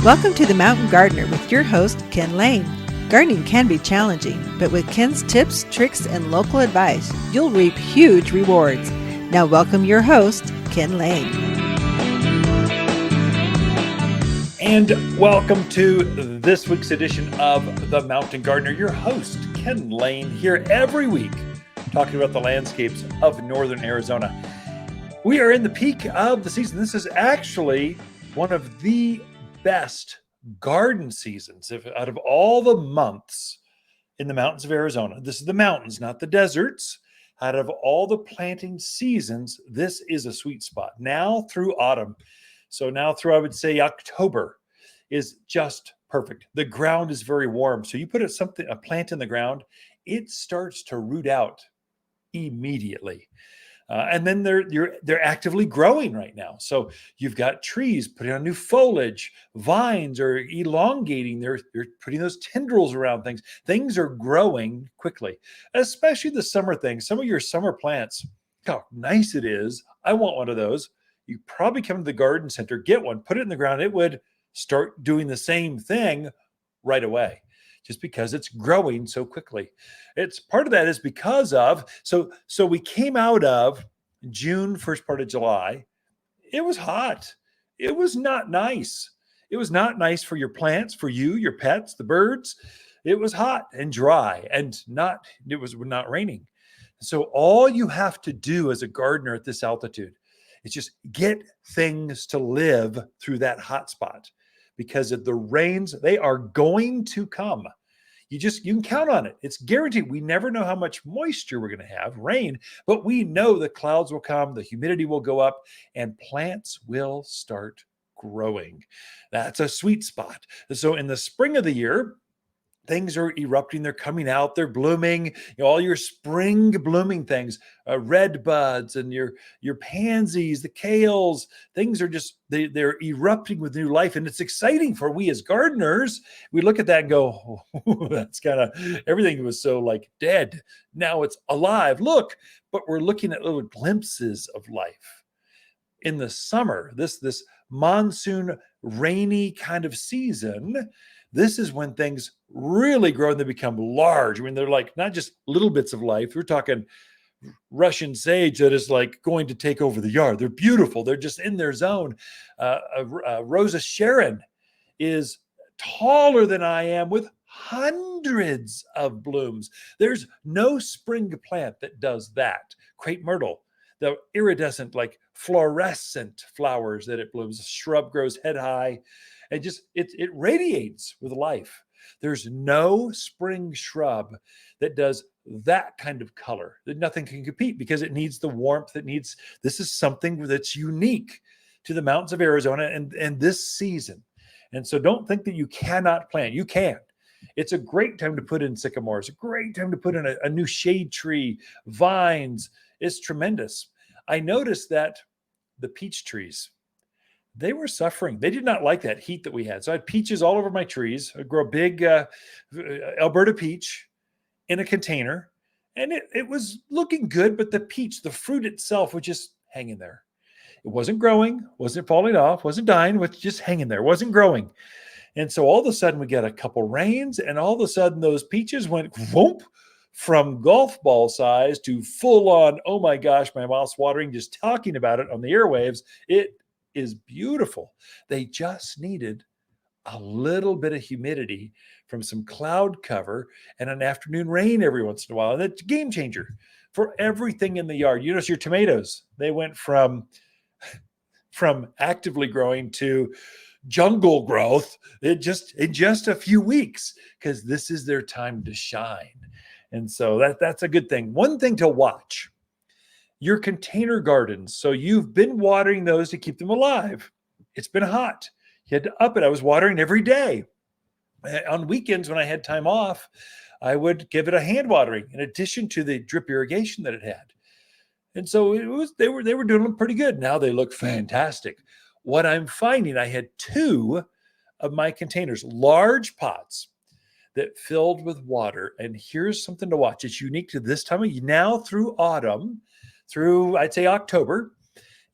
Welcome to The Mountain Gardener with your host, Ken Lane. Gardening can be challenging, but with Ken's tips, tricks, and local advice, you'll reap huge rewards. Now welcome your host, Ken Lane. And welcome to this week's edition of The Mountain Gardener. Your host, Ken Lane, here every week talking about the landscapes of northern Arizona. We are in the peak of the season. This is actually one of the best garden seasons out of all the months in the mountains of Arizona. This is the mountains, not the deserts. Out of all the planting seasons, this is a sweet spot. Now through autumn, so now through, I would say, October is just perfect. The ground is very warm. So you put a plant in the ground, it starts to root out immediately. And then they're actively growing right now. So you've got trees putting on new foliage, vines are elongating. They're putting those tendrils around things. Things are growing quickly, especially the summer things. Some of your summer plants, how nice it is. I want one of those. You probably come to the garden center, get one, put it in the ground. It would start doing the same thing right away, just because it's growing so quickly. It's part of that is because of, so we came out of June, first part of July. It was hot. It was not nice. It was not nice for your plants, for you, your pets, the birds. It was hot and dry and it was not raining. So all you have to do as a gardener at this altitude is just get things to live through that hot spot, because of the rains, they are going to come. You can count on it. It's guaranteed. We never know how much moisture we're going to have, rain, but we know the clouds will come, the humidity will go up, and plants will start growing. That's a sweet spot. So in the spring of the year, things are erupting, they're coming out, they're blooming, all your spring blooming things, red buds and your pansies, the kales, things are just, they're erupting with new life. And it's exciting for we as gardeners. We look at that and go, oh, that's kind of, everything was so like dead. Now it's alive. Look, but we're looking at little glimpses of life. In the summer, this monsoon rainy kind of season, this is when things really grow and they become large. I mean, they're like not just little bits of life. We're talking Russian sage that is like going to take over the yard. They're beautiful. They're just in their zone. Rosa Sharon is taller than I am with hundreds of blooms. There's no spring plant that does that. Crepe myrtle, the iridescent, like fluorescent flowers that it blooms. A shrub grows head high. And just it radiates with life. There's no spring shrub that does that kind of color. That nothing can compete because it needs the warmth. This is something that's unique to the mountains of Arizona and this season. And so don't think that you cannot plant. You can. It's a great time to put in sycamores, a great time to put in a new shade tree, vines. It's tremendous. I noticed that the peach trees, they were suffering. They did not like that heat that we had. So I had peaches all over my trees. I grew a big Alberta peach in a container, and it was looking good, but the fruit itself was just hanging there. It wasn't growing, wasn't falling off, wasn't dying, was just hanging there, wasn't growing. And so all of a sudden we got a couple rains, and all of a sudden those peaches went whoop, from golf ball size to full on, oh my gosh, my mouth's watering just talking about it on the airwaves. It is beautiful. They just needed a little bit of humidity from some cloud cover and an afternoon rain every once in a while. And that's a game changer for everything in the yard. You notice your tomatoes, they went from actively growing to jungle growth in just a few weeks, because this is their time to shine. And so that's a good thing. One thing to watch, your container gardens. So you've been watering those to keep them alive. It's been hot. You had to up it. I was watering every day. On weekends when I had time off, I would give it a hand watering in addition to the drip irrigation that it had. And so they were doing them pretty good. Now they look fantastic. What I'm finding, I had 2 of my containers, large pots that filled with water. And here's something to watch. It's unique to this time of year now through autumn, through I'd say October.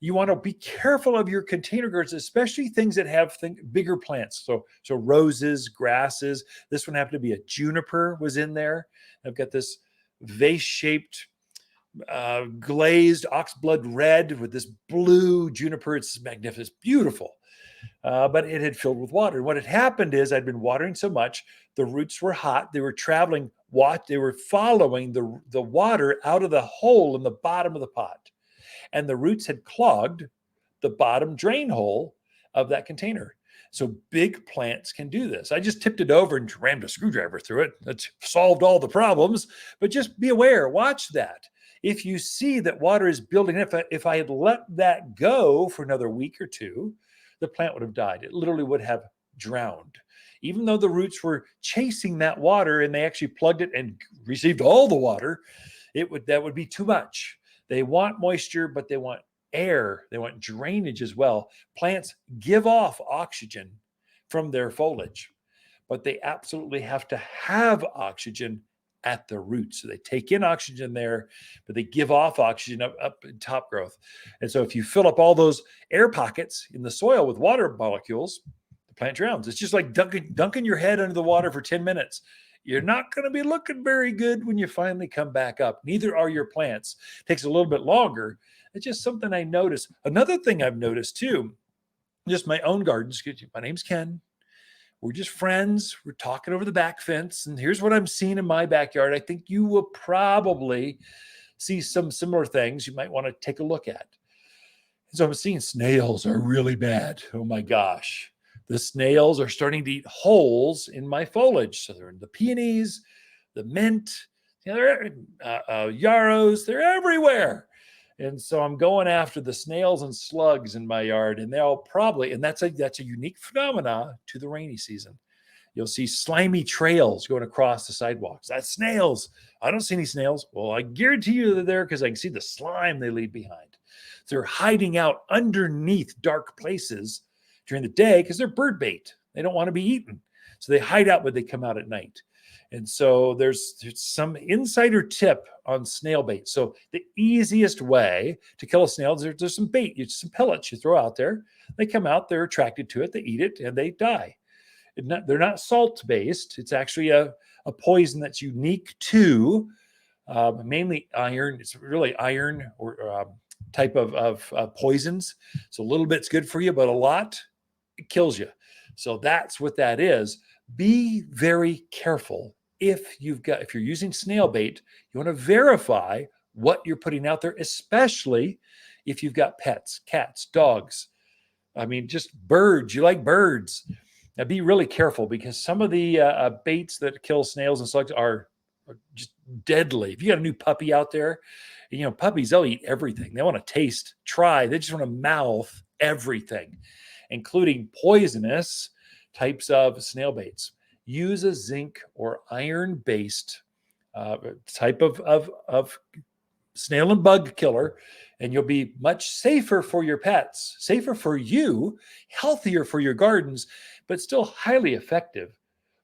You want to be careful of your container gardens, especially things that have bigger plants. So roses, grasses. This one happened to be a juniper was in there. I've got this vase-shaped glazed oxblood red with this blue juniper. It's magnificent, it's beautiful. But it had filled with water. What had happened is I'd been watering so much, the roots were hot. They were traveling, they were following the water out of the hole in the bottom of the pot. And the roots had clogged the bottom drain hole of that container. So big plants can do this. I just tipped it over and rammed a screwdriver through it. That solved all the problems, but just be aware, watch that. If you see that water is building, if I had let that go for another week or two, the plant would have died. It literally would have drowned. Even though the roots were chasing that water and they actually plugged it and received all the water, that would be too much. They want moisture, but they want air. They want drainage as well. Plants give off oxygen from their foliage, but they absolutely have to have oxygen at the roots. So they take in oxygen there, but they give off oxygen up in top growth. And so if you fill up all those air pockets in the soil with water molecules, the plant drowns. It's just like dunking your head under the water for 10 minutes. You're not going to be looking very good when you finally come back up. Neither are your plants. It takes a little bit longer. It's just something I noticed. Another thing I've noticed too, just my own gardens. My name's Ken. We're just friends. We're talking over the back fence. And here's what I'm seeing in my backyard. I think you will probably see some similar things you might want to take a look at. So I'm seeing snails are really bad. Oh my gosh. The snails are starting to eat holes in my foliage. So they're in the peonies, the mint, yarrows, they're everywhere. And so I'm going after the snails and slugs in my yard, and they'll probably, and that's a unique phenomena to the rainy season. You'll see slimy trails going across the sidewalks. That's snails. I don't see any snails. Well, I guarantee you they're there because I can see the slime they leave behind. They're hiding out underneath dark places during the day because they're bird bait. They don't want to be eaten. So they hide out, but they come out at night. And so there's some insider tip on snail bait. So the easiest way to kill a snail is there's some bait, some pellets you throw out there. They come out, they're attracted to it, they eat it, and they die. They're not salt-based. It's actually a poison that's unique to mainly iron. It's really iron or type of poisons. So a little bit's good for you, but a lot, it kills you. So that's what that is. Be very careful. If you're using snail bait, you want to verify what you're putting out there, especially if you've got pets, cats, dogs. I mean, just birds. You like birds. Now be really careful because some of the baits that kill snails and slugs are just deadly. If you got a new puppy out there, puppies, they'll eat everything. They want to taste, try. They just want to mouth everything, including poisonous types of snail baits. Use a zinc or iron-based type of snail and bug killer, and you'll be much safer for your pets, safer for you, healthier for your gardens, but still highly effective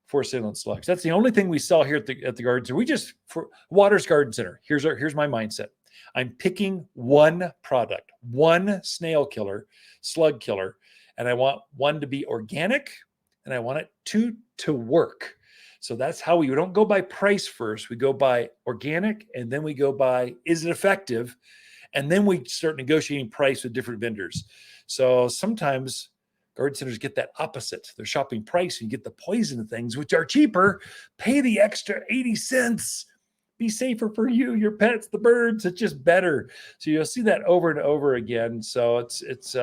for snail and slugs. That's the only thing we sell here at the garden center. For Waters Garden Center, here's my mindset. I'm picking one product, one snail killer, slug killer, and I want one to be organic, and I want it to work. So that's how we don't go by price first. We go by organic, and then we go by, is it effective? And then we start negotiating price with different vendors. So sometimes garden centers get that opposite. They're shopping price and you get the poison things, which are cheaper. Pay the extra 80 cents. Be safer for you, your pets, the birds. It's just better. So you'll see that over and over again. So it's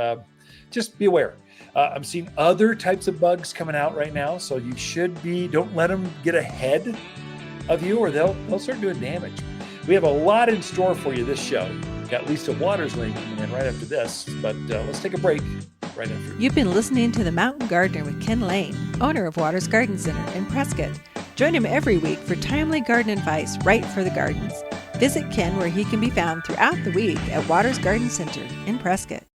just be aware. I'm seeing other types of bugs coming out right now. So you don't let them get ahead of you or they'll start doing damage. We have a lot in store for you this show. Got Lisa Waters coming in right after this, but let's take a break right after. You've been listening to The Mountain Gardener with Ken Lane, owner of Waters Garden Center in Prescott. Join him every week for timely garden advice right for the gardens. Visit Ken where he can be found throughout the week at Waters Garden Center in Prescott.